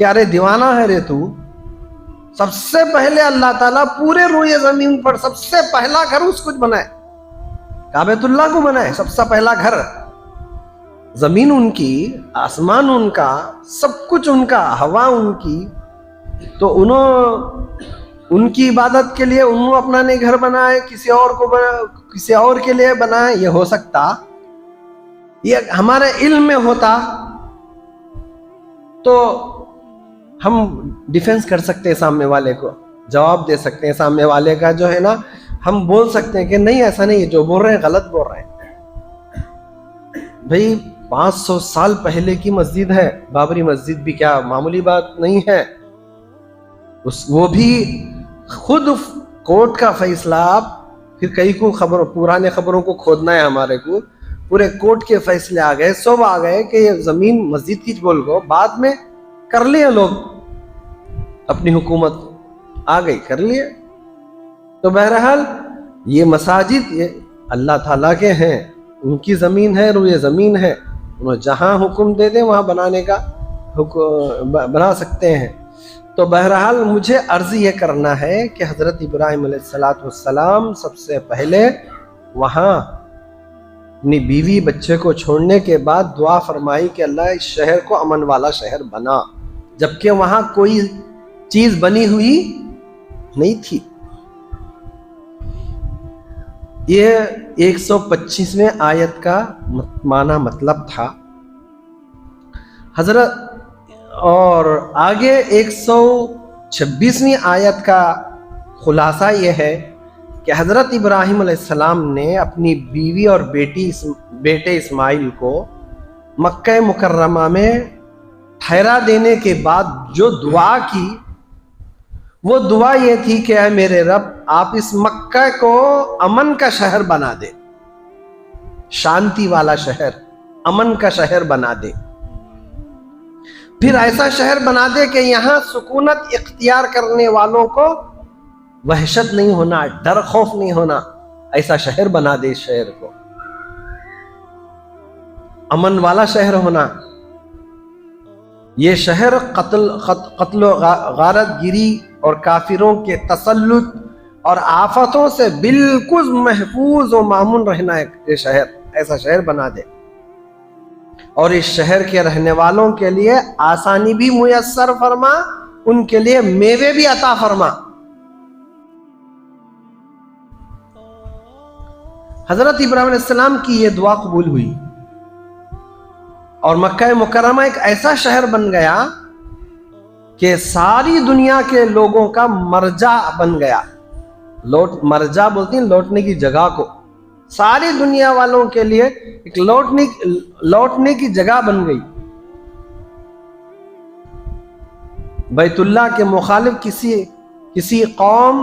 کہ ارے دیوانہ ہے رے تو، سب سے پہلے اللہ تعالیٰ پورے روئے زمین پر سب سے پہلا گھر اس کو بنائے، کعبۃ اللہ کو بنائے، سب سے پہلا گھر۔ زمین ان کی، آسمان ان کا، سب کچھ ان کا، ہوا ان کی، تو ان کی عبادت کے لیے انہوں اپنا نہیں گھر بنائے، کسی اور کے لیے بنائے؟ یہ ہو سکتا؟ یہ ہمارے علم میں ہوتا تو ہم ڈیفینس کر سکتے ہیں، سامنے والے کو جواب دے سکتے ہیں، سامنے والے کا جو ہے نا ہم بول سکتے ہیں کہ نہیں ایسا نہیں ہے، جو بول رہے ہیں غلط بول رہے ہیں۔ بھئی 500 سال پہلے کی مسجد ہے، بابری مسجد بھی کیا معمولی بات نہیں ہے، وہ بھی خود کورٹ کا فیصلہ، پھر کئی کو پرانے خبروں کو کھودنا ہے ہمارے کو، پورے کورٹ کے فیصلے آ گئے، سب آ گئے کہ یہ زمین مسجد کی بول کو بعد میں کر لیے، لوگ اپنی حکومت آ گئی کر لیے۔ تو بہرحال یہ مساجد یہ اللہ تعالیٰ کے ہیں، ان کی زمین ہے، روئے زمین ہے، انہوں جہاں حکم دے دیں وہاں بنانے کا بنا سکتے ہیں۔ تو بہرحال مجھے عرض یہ کرنا ہے کہ حضرت ابراہیم علیہ السلام سب سے پہلے وہاں اپنی بیوی بچے کو چھوڑنے کے بعد دعا فرمائی کہ اللہ اس شہر کو امن والا شہر بنا، جبکہ وہاں کوئی چیز بنی ہوئی نہیں تھی۔ یہ 125ویں آیت کا معنی مطلب تھا حضرت، اور آگے 126ویں آیت کا خلاصہ یہ ہے کہ حضرت ابراہیم علیہ السلام نے اپنی بیوی اور بیٹے اسماعیل کو مکہ مکرمہ میں ٹھہرا دینے کے بعد جو دعا کی، وہ دعا یہ تھی کہ اے میرے رب آپ اس مکہ کو امن کا شہر بنا دے، شانتی والا شہر، امن کا شہر بنا دے، پھر ایسا شہر بنا دے کہ یہاں سکونت اختیار کرنے والوں کو وحشت نہیں ہونا، ڈر خوف نہیں ہونا، ایسا شہر بنا دے، اس شہر کو امن والا شہر ہونا۔ یہ شہر قتل و غارت گیری اور کافروں کے تسلط اور آفتوں سے بالکل محفوظ و مامون رہنا ہے، یہ شہر ایسا شہر بنا دے، اور اس شہر کے رہنے والوں کے لیے آسانی بھی میسر فرما، ان کے لیے میوے بھی عطا فرما۔ حضرت ابراہیم علیہ السلام کی یہ دعا قبول ہوئی، اور مکہ مکرمہ ایک ایسا شہر بن گیا کہ ساری دنیا کے لوگوں کا مرجع بن گیا۔ مرجع بولتی ہیں لوٹنے کی جگہ کو، ساری دنیا والوں کے لیے ایک لوٹنے کی جگہ بن گئی۔ بیت اللہ کے مخالف کسی قوم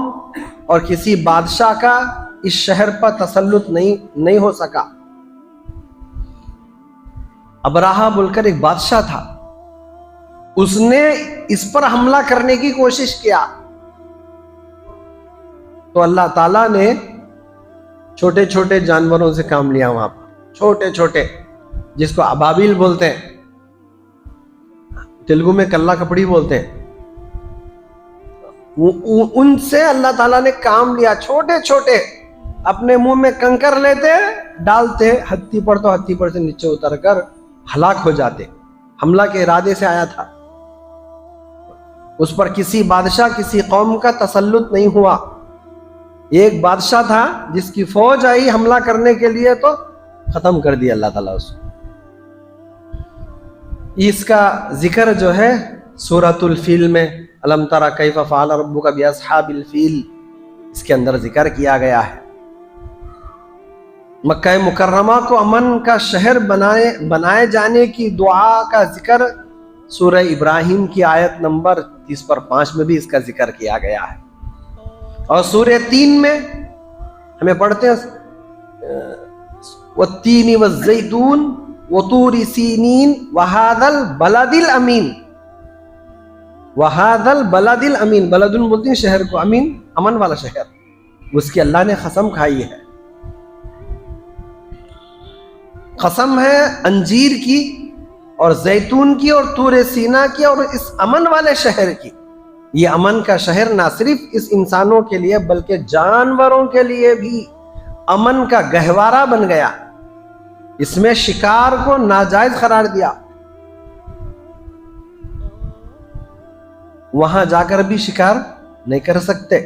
اور کسی بادشاہ کا اس شہر پر تسلط نہیں ہو سکا۔ ابراہا بول کر ایک بادشاہ تھا، اس نے اس پر حملہ کرنے کی کوشش کیا، تو اللہ تعالیٰ نے چھوٹے چھوٹے جانوروں سے کام لیا، وہاں پر چھوٹے چھوٹے، جس کو ابابیل بولتے ہیں، تیلگو میں کلا کپڑی بولتے ہیں، ان سے اللہ تعالیٰ نے کام لیا، چھوٹے چھوٹے، اپنے منہ میں کنکر لیتے ڈالتے، ہتھی پر سے نیچے اتر کر ہلاک ہو جاتے۔ حملہ کے ارادے سے آیا تھا، اس پر کسی بادشاہ کسی قوم کا تسلط نہیں ہوا۔ ایک بادشاہ تھا جس کی فوج آئی حملہ کرنے کے لیے تو ختم کر دیا اللہ تعالیٰ اس کو۔ اس کا ذکر جو ہے سورۃ الفیل میں، الم تر کیف فعل ربک باصحاب الفیل، اس کے اندر ذکر کیا گیا ہے۔ مکہ مکرمہ کو امن کا شہر بنائے جانے کی دعا کا ذکر سورہ ابراہیم کی آیت نمبر 30/5 میں بھی اس کا ذکر کیا گیا ہے، اور سورہ 3 میں ہمیں پڑھتے ہیں والتین والزیتون وطور سینین وہذا البلد الامین، وہذا البلد الامین، بلدن بولتے ہیں شہر کو، امین امن والا شہر، اس کی اللہ نے قسم کھائی ہے۔ قسم ہے انجیر کی اور زیتون کی اور طور سینا کی اور اس امن والے شہر کی. یہ امن کا شہر نہ صرف اس انسانوں کے لیے بلکہ جانوروں کے لیے بھی امن کا گہوارہ بن گیا. اس میں شکار کو ناجائز قرار دیا. وہاں جا کر بھی شکار نہیں کر سکتے.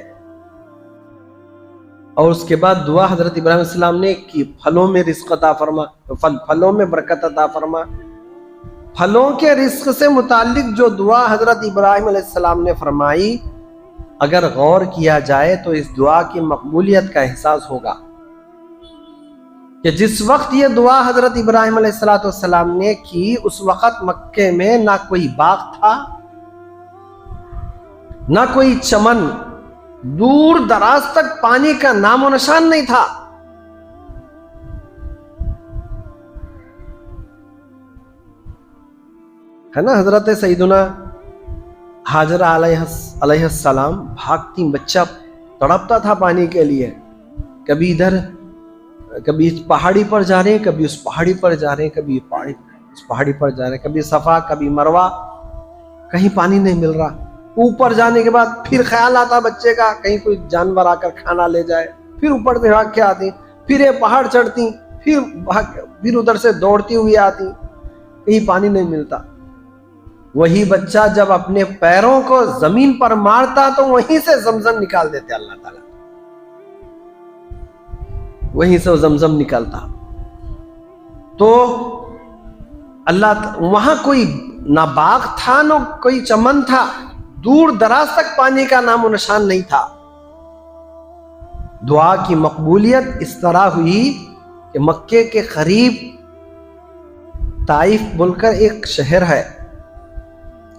اور اس کے بعد دعا حضرت ابراہیم علیہ السلام نے کی پھلوں میں رزق عطا فرما، پھلوں میں برکت عطا فرما. پھلوں کے رزق سے متعلق جو دعا حضرت ابراہیم علیہ السلام نے فرمائی، اگر غور کیا جائے تو اس دعا کی مقبولیت کا احساس ہوگا کہ جس وقت یہ دعا حضرت ابراہیم علیہ السلام نے کی، اس وقت مکے میں نہ کوئی باغ تھا، نہ کوئی چمن، دور دراز تک پانی کا نام و نشان نہیں تھا. ہے نا، حضرت سیدنا حاجرہ علیہ السلام بھاگتی، بچہ تڑپتا تھا پانی کے لیے. کبھی ادھر، کبھی اس پہاڑی پر جا رہے ہیں، کبھی اس پہاڑی پر جا رہے ہیں، کبھی اس پہاڑی پر جا رہے ہیں، کبھی صفا کبھی مروہ، کہیں پانی نہیں مل رہا. اوپر جانے کے بعد پھر خیال آتا بچے کا کہیں کوئی جانور آ کر کھانا لے جائے. پھر اوپر سے بھاگ کے آتی، پھر یہ پہاڑ چڑھتی، پھر ادھر سے دوڑتی ہوئی آتی، کہیں پانی نہیں ملتا. وہی بچہ جب اپنے پیروں کو زمین پر مارتا تو وہیں سے زمزم نکال دیتے اللہ تعالیٰ، وہیں سے زمزم نکالتا. تو اللہ وہاں کوئی نہ باغ تھا نہ کوئی چمن تھا، دور دراز تک پانی کا نام و نشان نہیں تھا. دعا کی مقبولیت اس طرح ہوئی کہ مکے کے قریب طائف بول کر ایک شہر ہے،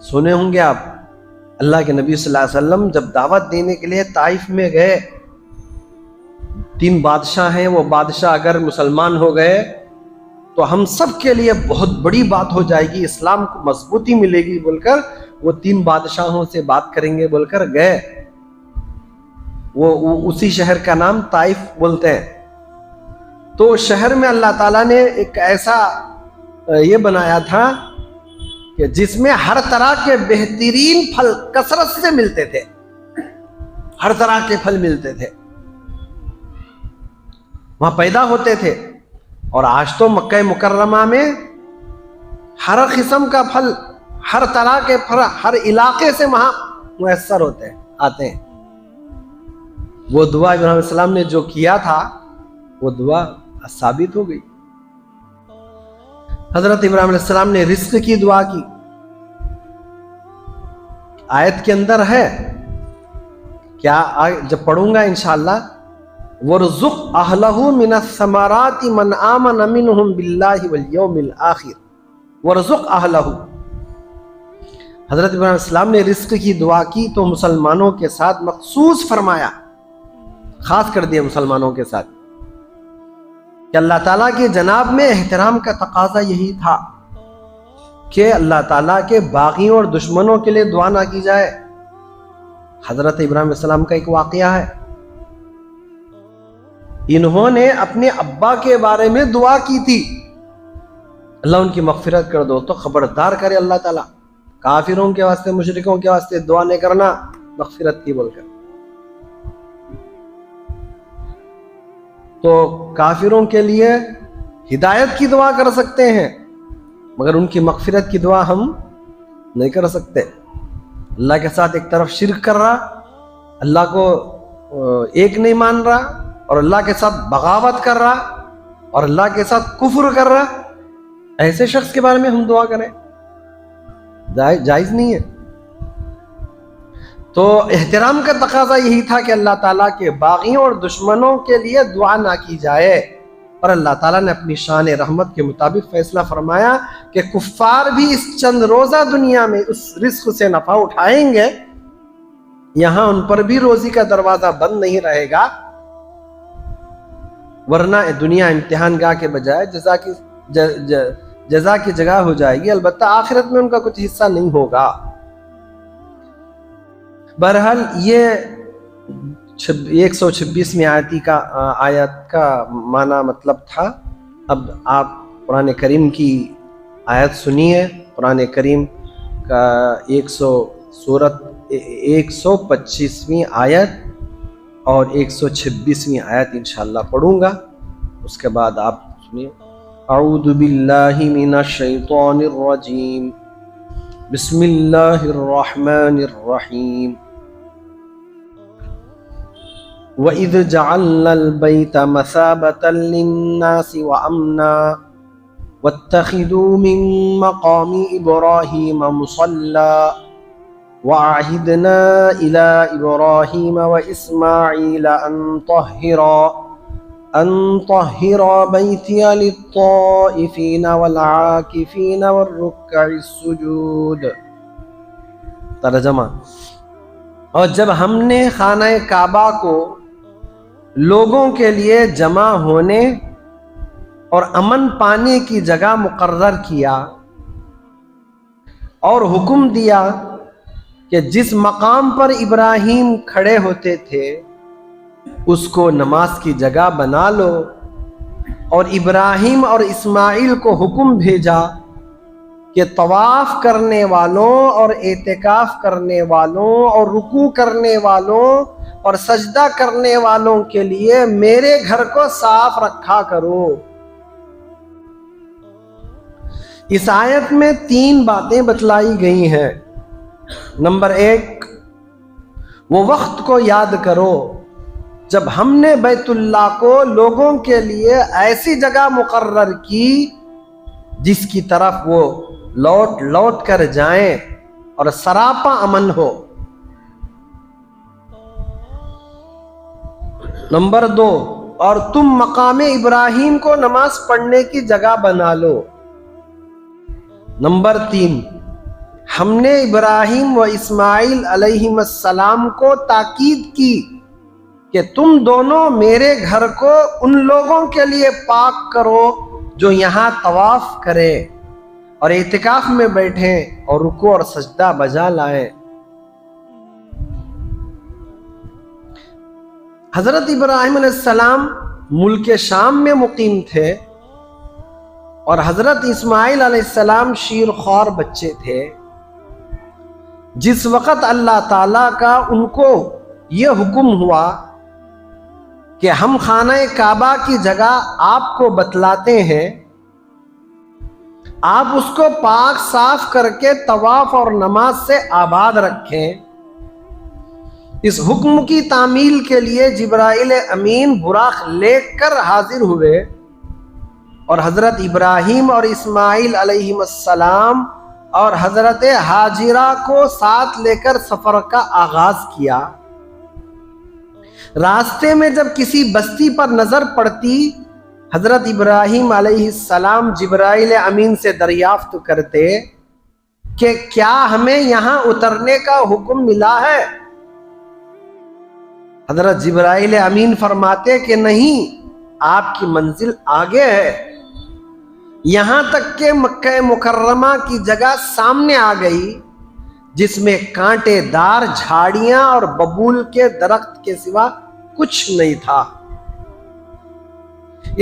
سنے ہوں گے آپ. اللہ کے نبی صلی اللہ علیہ وسلم جب دعوت دینے کے لیے طائف میں گئے، 3 بادشاہ ہیں، وہ بادشاہ اگر مسلمان ہو گئے تو ہم سب کے لیے بہت بڑی بات ہو جائے گی، اسلام کو مضبوطی ملے گی بول کر وہ 3 بادشاہوں سے بات کریں گے بول کر گئے. وہ اسی شہر کا نام طائف بولتے ہیں. تو شہر میں اللہ تعالیٰ نے ایک ایسا یہ بنایا تھا کہ جس میں ہر طرح کے بہترین پھل کثرت سے ملتے تھے، ہر طرح کے پھل ملتے تھے، وہاں پیدا ہوتے تھے. اور آج تو مکہ مکرمہ میں ہر قسم کا پھل، ہر طرح کے پھل ہر علاقے سے وہاں میسر ہوتے ہیں، آتے ہیں. وہ دعا ابراہیم علیہ السلام نے جو کیا تھا وہ دعا ثابت ہو گئی. حضرت ابراہیم علیہ السلام نے رزق کی دعا کی. آیت کے اندر ہے کیا، جب پڑھوں گا انشاءاللہ، وَرْزُقْ أَهْلَهُ مِنَ الثَّمَرَاتِ مَنْ آمَنَ مِنْهُمْ بِاللَّهِ وَالْيَوْمِ الْآخِرِ وَرْزُقْ أَهْلَهُ. حضرت ابراہیم علیہ السلام نے رزق کی دعا کی تو مسلمانوں کے ساتھ مخصوص فرمایا، خاص کر دیا مسلمانوں کے ساتھ، کہ اللہ تعالیٰ کے جناب میں احترام کا تقاضا یہی تھا کہ اللہ تعالیٰ کے باغیوں اور دشمنوں کے لیے دعا نہ کی جائے. حضرت ابراہیم علیہ السلام کا ایک واقعہ ہے، انہوں نے اپنے ابا کے بارے میں دعا کی تھی، اللہ ان کی مغفرت کر دو. تو خبردار کرے اللہ تعالیٰ، کافروں کے واسطے، مشرکوں کے واسطے دعا نہیں کرنا مغفرت کی بول کر. تو کافروں کے لیے ہدایت کی دعا کر سکتے ہیں مگر ان کی مغفرت کی دعا ہم نہیں کر سکتے. اللہ کے ساتھ ایک طرف شرک کر رہا، اللہ کو ایک نہیں مان رہا، اور اللہ کے ساتھ بغاوت کر رہا، اور اللہ کے ساتھ کفر کر رہا، ایسے شخص کے بارے میں ہم دعا کریں جائز نہیں ہے. تو احترام کا تقاضا یہی تھا کہ اللہ تعالیٰ کے باغیوں اور دشمنوں کے لیے دعا نہ کی جائے. اور اللہ تعالیٰ نے اپنی شان رحمت کے مطابق فیصلہ فرمایا کہ کفار بھی اس چند روزہ دنیا میں اس رزق سے نفع اٹھائیں گے، یہاں ان پر بھی روزی کا دروازہ بند نہیں رہے گا، ورنہ دنیا امتحان گاہ کے بجائے جزا کی جگہ ہو جائے گی. البتہ آخرت میں ان کا کچھ حصہ نہیں ہوگا. بہرحال یہ 126ویں آیت کا معنی مطلب تھا. اب آپ قرآن کریم کی آیت سنیے قرآن کریم کا 125ویں آیت اور 126ویں آیت انشاءاللہ پڑھوں گا، اس کے بعد آپ سنیے۔ اعوذ باللہ من الشیطان الرجیم، بسم اللہ الرحمن الرحیم۔ وَإِذْ جَعَلْنَا الْبَيْتَ مَثَابَةً لِلنَّاسِ وَأَمْنًا وَاتَّخِذُوا مِن مَّقَامِ إِبْرَاهِيمَ مُصَلًّى وَعَهِدْنَا إِلَىٰ إِبْرَاهِيمَ وَإِسْمَاعِيلَ أَن طَهِّرَا بَيْتِيَ لِلطَّائِفِينَ وَالْعَاكِفِينَ وَالرُّكَّعِ السُّجُودِ۔ ترجمہ: اور جب ہم نے خانہ کعبہ کو لوگوں کے لیے جمع ہونے اور امن پانے کی جگہ مقرر کیا اور حکم دیا کہ جس مقام پر ابراہیم کھڑے ہوتے تھے اس کو نماز کی جگہ بنا لو، اور ابراہیم اور اسماعیل کو حکم بھیجا کہ طواف کرنے والوں اور اعتکاف کرنے والوں اور رکوع کرنے والوں اور سجدہ کرنے والوں کے لیے میرے گھر کو صاف رکھا کرو۔ اس آیت میں 3 باتیں بتلائی گئی ہیں۔ نمبر 1، وہ وقت کو یاد کرو جب ہم نے بیت اللہ کو لوگوں کے لیے ایسی جگہ مقرر کی جس کی طرف وہ لوٹ لوٹ کر جائیں اور سراپا امن ہو۔ نمبر 2، اور تم مقام ابراہیم کو نماز پڑھنے کی جگہ بنا لو۔ نمبر 3، ہم نے ابراہیم و اسماعیل علیہم السلام کو تاکید کی کہ تم دونوں میرے گھر کو ان لوگوں کے لیے پاک کرو جو یہاں طواف کریں اور اعتکاف میں بیٹھیں اور رکوع اور سجدہ بجا لائیں۔ حضرت ابراہیم علیہ السلام ملک شام میں مقیم تھے اور حضرت اسماعیل علیہ السلام شیر خوار بچے تھے۔ جس وقت اللہ تعالیٰ کا ان کو یہ حکم ہوا کہ ہم خانہ کعبہ کی جگہ آپ کو بتلاتے ہیں، آپ اس کو پاک صاف کر کے طواف اور نماز سے آباد رکھیں، اس حکم کی تعمیل کے لیے جبرائیل امین براق لے کر حاضر ہوئے اور حضرت ابراہیم اور اسماعیل علیہم السلام اور حضرت ہاجرہ کو ساتھ لے کر سفر کا آغاز کیا۔ راستے میں جب کسی بستی پر نظر پڑتی، حضرت ابراہیم علیہ السلام جبرائیل امین سے دریافت کرتے کہ کیا ہمیں یہاں اترنے کا حکم ملا ہے؟ حضرت جبرائیل امین فرماتے کہ نہیں، آپ کی منزل آگے ہے، یہاں تک کہ مکہ مکرمہ کی جگہ سامنے آ گئی جس میں کانٹے دار جھاڑیاں اور ببول کے درخت کے سوا کچھ نہیں تھا۔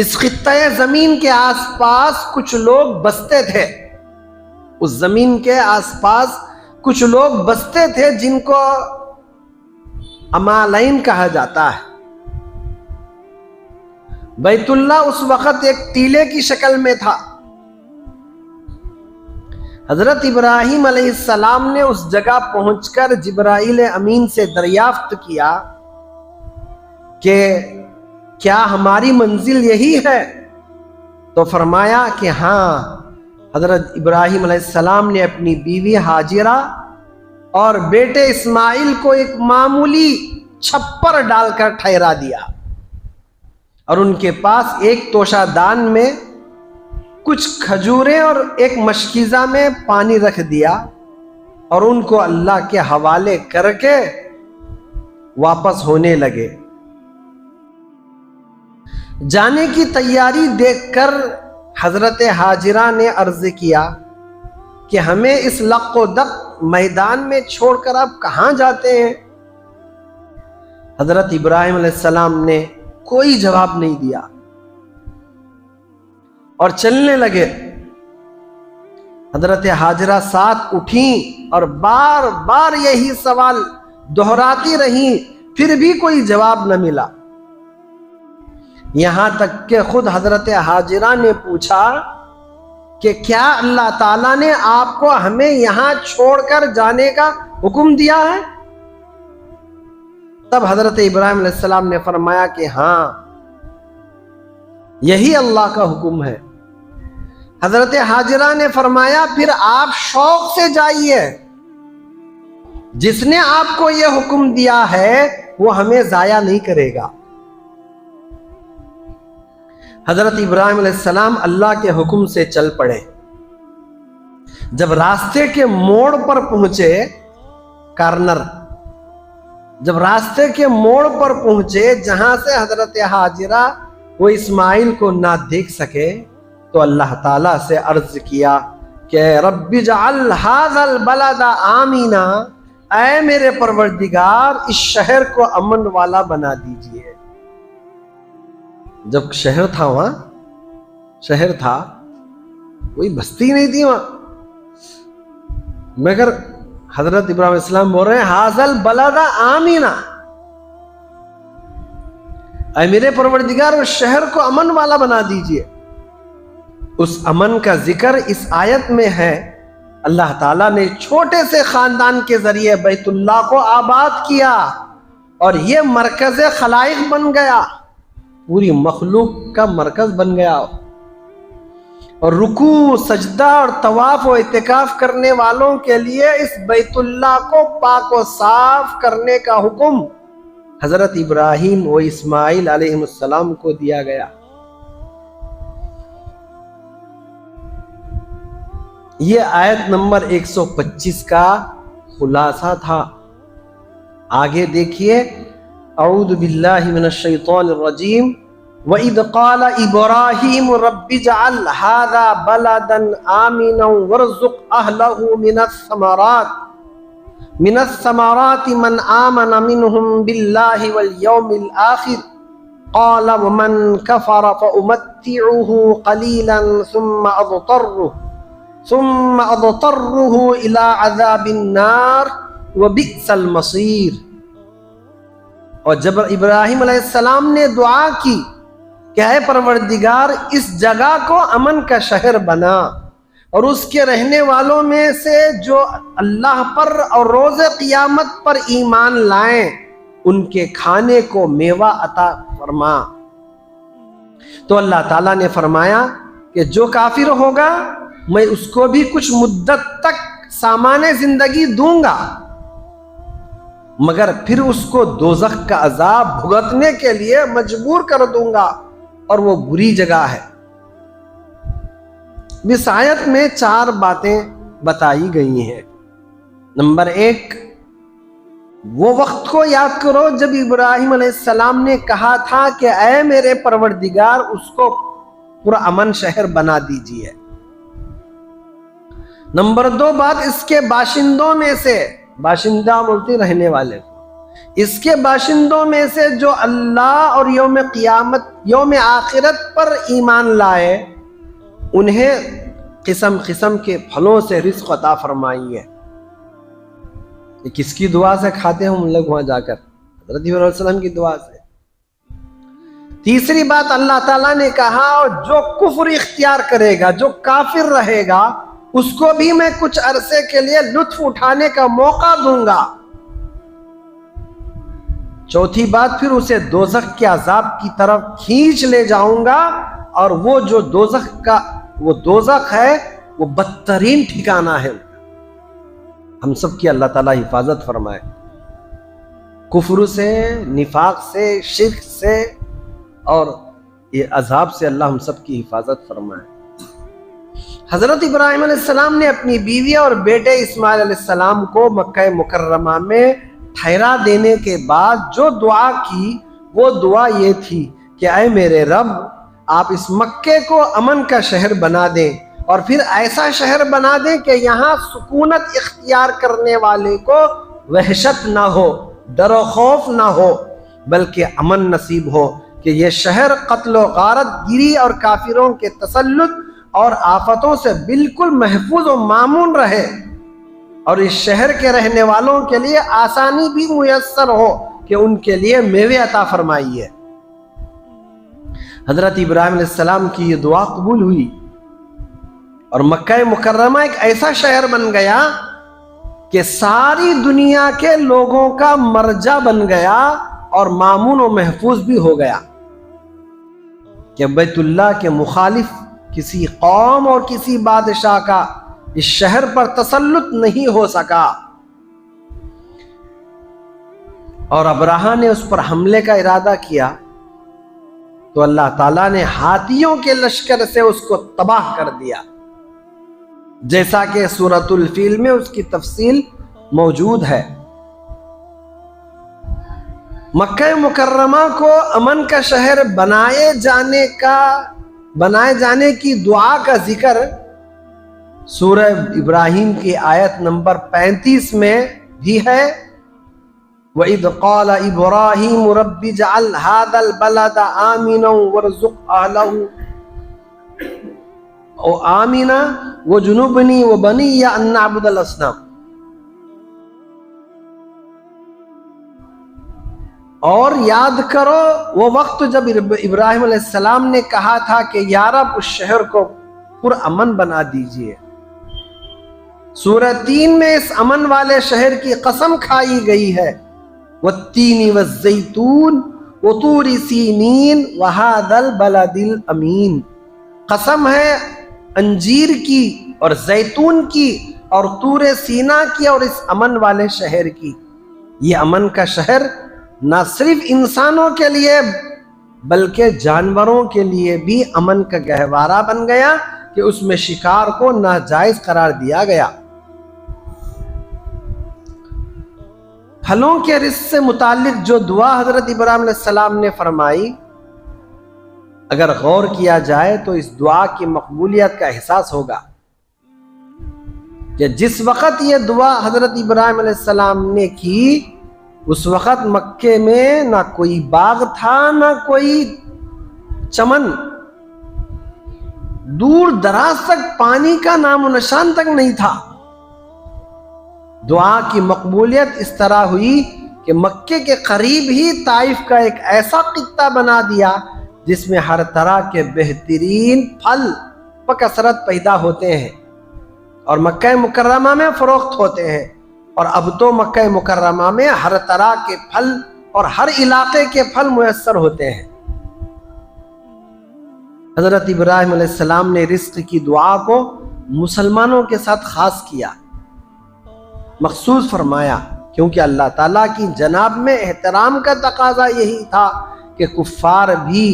اس خطہ زمین کے آس پاس کچھ لوگ بستے تھے، اس زمین کے آس پاس کچھ لوگ بستے تھے جن کو امالین کہا جاتا ہے۔ بیت اللہ اس وقت ایک ٹیلے کی شکل میں تھا۔ حضرت ابراہیم علیہ السلام نے اس جگہ پہنچ کر جبرائیل امین سے دریافت کیا کہ کیا ہماری منزل یہی ہے؟ تو فرمایا کہ ہاں۔ حضرت ابراہیم علیہ السلام نے اپنی بیوی ہاجرہ اور بیٹے اسماعیل کو ایک معمولی چھپر ڈال کر ٹھہرا دیا اور ان کے پاس ایک توشہ دان میں کچھ کھجوریں اور ایک مشکیزہ میں پانی رکھ دیا اور ان کو اللہ کے حوالے کر کے واپس ہونے لگے۔ جانے کی تیاری دیکھ کر حضرت ہاجرہ نے عرض کیا کہ ہمیں اس لق و دق میدان میں چھوڑ کر آپ کہاں جاتے ہیں؟ حضرت ابراہیم علیہ السلام نے کوئی جواب نہیں دیا اور چلنے لگے۔ حضرت حاجرہ ساتھ اٹھیں اور بار بار یہی سوال دہراتی رہیں، پھر بھی کوئی جواب نہ ملا، یہاں تک کہ خود حضرت حاجرہ نے پوچھا کہ کیا اللہ تعالیٰ نے آپ کو ہمیں یہاں چھوڑ کر جانے کا حکم دیا ہے؟ تب حضرت ابراہیم علیہ السلام نے فرمایا کہ ہاں، یہی اللہ کا حکم ہے۔ حضرت حاجرہ نے فرمایا پھر آپ شوق سے جائیے، جس نے آپ کو یہ حکم دیا ہے وہ ہمیں ضائع نہیں کرے گا۔ حضرت ابراہیم علیہ السلام اللہ کے حکم سے چل پڑے۔ جب راستے کے موڑ پر پہنچے، جب راستے کے موڑ پر پہنچے جہاں سے حضرت حاجرہ وہ اسماعیل کو نہ دیکھ سکے، تو اللہ تعالیٰ سے عرض کیا کہ رب اجعل ھذا البلد آمنا، اے میرے پروردگار اس شہر کو امن والا بنا دیجئے۔ جب شہر تھا، وہاں شہر تھا، کوئی بستی نہیں تھی وہاں، مگر حضرت ابراہیم علیہ السلام بول رہے ہیں ھذا البلد آمنا، اے میرے پروردگار اس شہر کو امن والا بنا دیجئے۔ اس امن کا ذکر اس آیت میں ہے۔ اللہ تعالیٰ نے چھوٹے سے خاندان کے ذریعے بیت اللہ کو آباد کیا اور یہ مرکز خلائق بن گیا، پوری مخلوق کا مرکز بن گیا، اور رکوع، سجدہ اور طواف و اعتکاف کرنے والوں کے لیے اس بیت اللہ کو پاک و صاف کرنے کا حکم حضرت ابراہیم و اسماعیل علیہ السلام کو دیا گیا۔ یہ آیت نمبر 125 کا خلاصہ تھا۔ آگے دیکھیے، اعوذ باللہ من الشیطان الرجیم، وَإِذْ قَالَ إِبْرَاهِيمُ رَبِّ اجْعَلْ هَذَا بَلَدًا آمِنًا وَارْزُقْ أَهْلَهُ من الثمرات من آمن منهم بالله واليوم الآخر قال ومن كفر فأمتعه قليلا ثم أضطره إلى عذاب النار وبئس المصير۔ اور جب ابراہیم علیہ السلام نے دعا کی کہ اے پروردگار اس جگہ کو امن کا شہر بنا اور اس کے رہنے والوں میں سے جو اللہ پر اور روز قیامت پر ایمان لائیں ان کے کھانے کو میوہ عطا فرما، تو اللہ تعالیٰ نے فرمایا کہ جو کافر ہوگا میں اس کو بھی کچھ مدت تک سامان زندگی دوں گا، مگر پھر اس کو دوزخ کا عذاب بھگتنے کے لیے مجبور کر دوں گا، اور وہ بری جگہ ہے۔ اس آیت میں 4 باتیں بتائی گئی ہیں۔ نمبر 1، وہ وقت کو یاد کرو جب ابراہیم علیہ السلام نے کہا تھا کہ اے میرے پروردگار اس کو پورا امن شہر بنا دیجیے۔ نمبر 2 بات، اس کے باشندوں میں سے، باشندہ بولتے رہنے والے، اس کے باشندوں میں سے جو اللہ اور یوم قیامت، یوم آخرت پر ایمان لائے انہیں قسم قسم کے پھلوں سے رزق عطا فرمائیے۔ یہ کس کی دعا سے کھاتے ہیں ہم لوگ وہاں جا کر؟ حضرت ابراہیم علیہ السلام کی دعا سے۔ تیسری بات، اللہ تعالیٰ نے کہا جو کفر اختیار کرے گا، جو کافر رہے گا، اس کو بھی میں کچھ عرصے کے لیے لطف اٹھانے کا موقع دوں گا۔ چوتھی بات، پھر اسے دوزخ کے عذاب کی طرف کھینچ لے جاؤں گا، اور وہ جو دوزخ ہے وہ بدترین ٹھکانہ ہے۔ ہم سب کی اللہ تعالیٰ حفاظت فرمائے کفر سے، نفاق سے، شرک سے، اور یہ عذاب سے اللہ ہم سب کی حفاظت فرمائے۔ حضرت ابراہیم علیہ السلام نے اپنی بیوی اور بیٹے اسماعیل علیہ السلام کو مکہ مکرمہ میں ٹھہرا دینے کے بعد جو دعا کی، وہ دعا یہ تھی کہ اے میرے رب، آپ اس مکے کو امن کا شہر بنا دیں، اور پھر ایسا شہر بنا دیں کہ یہاں سکونت اختیار کرنے والے کو وحشت نہ ہو، ڈر و خوف نہ ہو، بلکہ امن نصیب ہو، کہ یہ شہر قتل و غارت گیری اور کافروں کے تسلط اور آفتوں سے بالکل محفوظ و مامون رہے، اور اس شہر کے رہنے والوں کے لیے آسانی بھی میسر ہو کہ ان کے لیے میوے عطا فرمائیے۔ حضرت ابراہیم علیہ السلام کی یہ دعا قبول ہوئی، اور مکہ مکرمہ ایک ایسا شہر بن گیا کہ ساری دنیا کے لوگوں کا مرجع بن گیا اور مامون و محفوظ بھی ہو گیا، کہ بیت اللہ کے مخالف کسی قوم اور کسی بادشاہ کا اس شہر پر تسلط نہیں ہو سکا۔ اور ابراہہ نے اس پر حملے کا ارادہ کیا تو اللہ تعالیٰ نے ہاتھیوں کے لشکر سے اس کو تباہ کر دیا، جیسا کہ سورۃ الفیل میں اس کی تفصیل موجود ہے۔ مکہ مکرمہ کو امن کا شہر بنائے جانے کی دعا کا ذکر سورہ ابراہیم کی آیت نمبر 35 میں بھی ہے۔ وَإِذْ قَالَ إِبْرَاهِيمُ رَبِّ اجْعَلْ هَذَا الْبَلَدَ آمِنًا وَارْزُقْ أَهْلَهُ آمِنًا وَاجْنُبْنِي وَبَنِيَّ أَن نَّعْبُدَ الْأَصْنَامَ۔ اور یاد کرو وہ وقت جب ابراہیم علیہ السلام نے کہا تھا کہ یا رب اس شہر کو پرامن بنا دیجئے۔ سورہ 3 میں اس امن والے شہر کی قسم کھائی گئی ہے، والتین والزیتون وطور سینین وہذا البلد الامین۔ قسم ہے انجیر کی اور زیتون کی اور طور سینا کی اور اس امن والے شہر کی۔ یہ امن کا شہر نہ صرف انسانوں کے لیے بلکہ جانوروں کے لیے بھی امن کا گہوارہ بن گیا کہ اس میں شکار کو ناجائز قرار دیا گیا۔ پھلوں کے رزق سے متعلق جو دعا حضرت ابراہیم علیہ السلام نے فرمائی، اگر غور کیا جائے تو اس دعا کی مقبولیت کا احساس ہوگا کہ جس وقت یہ دعا حضرت ابراہیم علیہ السلام نے کی اس وقت مکے میں نہ کوئی باغ تھا نہ کوئی چمن، دور دراز تک پانی کا نام و نشان تک نہیں تھا۔ دعا کی مقبولیت اس طرح ہوئی کہ مکے کے قریب ہی طائف کا ایک ایسا خطہ بنا دیا جس میں ہر طرح کے بہترین پھل بکثرت پیدا ہوتے ہیں اور مکہ مکرمہ میں فروخت ہوتے ہیں، اور اب تو مکہ مکرمہ میں ہر طرح کے پھل اور ہر علاقے کے پھل میسر ہوتے ہیں۔ حضرت ابراہیم علیہ السلام نے رزق کی دعا کو مسلمانوں کے ساتھ خاص کیا، مخصوص فرمایا، کیونکہ اللہ تعالیٰ کی جناب میں احترام کا تقاضا یہی تھا کہ کفار بھی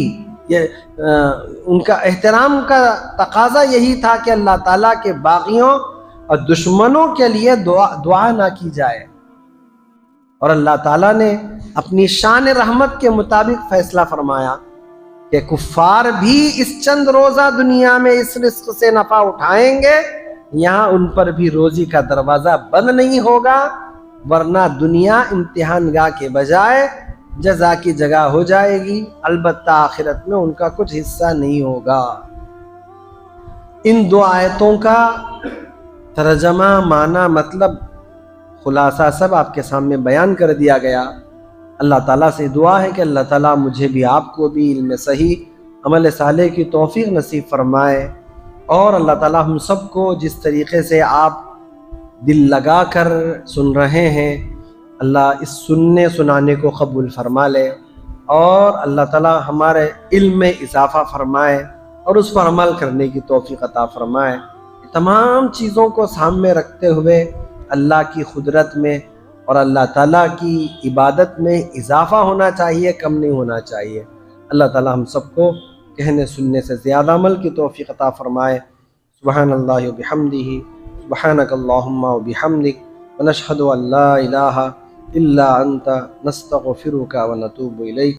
ان کا احترام کا تقاضا یہی تھا کہ اللہ تعالیٰ کے باغیوں اور دشمنوں کے لیے دعا نہ کی جائے، اور اللہ تعالیٰ نے اپنی شان رحمت کے مطابق فیصلہ فرمایا کہ کفار بھی اس چند روزہ دنیا میں اس رزق سے نفع اٹھائیں گے، یہاں ان پر بھی روزی کا دروازہ بند نہیں ہوگا، ورنہ دنیا امتحان گاہ کے بجائے جزا کی جگہ ہو جائے گی، البتہ آخرت میں ان کا کچھ حصہ نہیں ہوگا۔ ان دو آیتوں کا ترجمہ، معنی، مطلب، خلاصہ سب آپ کے سامنے بیان کر دیا گیا۔ اللہ تعالیٰ سے دعا ہے کہ اللہ تعالیٰ مجھے بھی آپ کو بھی علم صحیح، عمل صالح کی توفیق نصیب فرمائے، اور اللہ تعالیٰ ہم سب کو جس طریقے سے آپ دل لگا کر سن رہے ہیں، اللہ اس سننے سنانے کو قبول فرما لے، اور اللہ تعالیٰ ہمارے علم میں اضافہ فرمائے اور اس پر عمل کرنے کی توفیق عطا فرمائے۔ تمام چیزوں کو سامنے رکھتے ہوئے اللہ کی قدرت میں اور اللہ تعالیٰ کی عبادت میں اضافہ ہونا چاہیے، کم نہیں ہونا چاہیے۔ اللہ تعالیٰ ہم سب کو کہنے سننے سے زیادہ عمل کی توفیق عطا فرمائے۔ سبحان اللہ و بحمدہ، سبحانک اللہم و بحمدک، ونشہد ان لا الہ الا انت، نستغفرک و نتوب الیک۔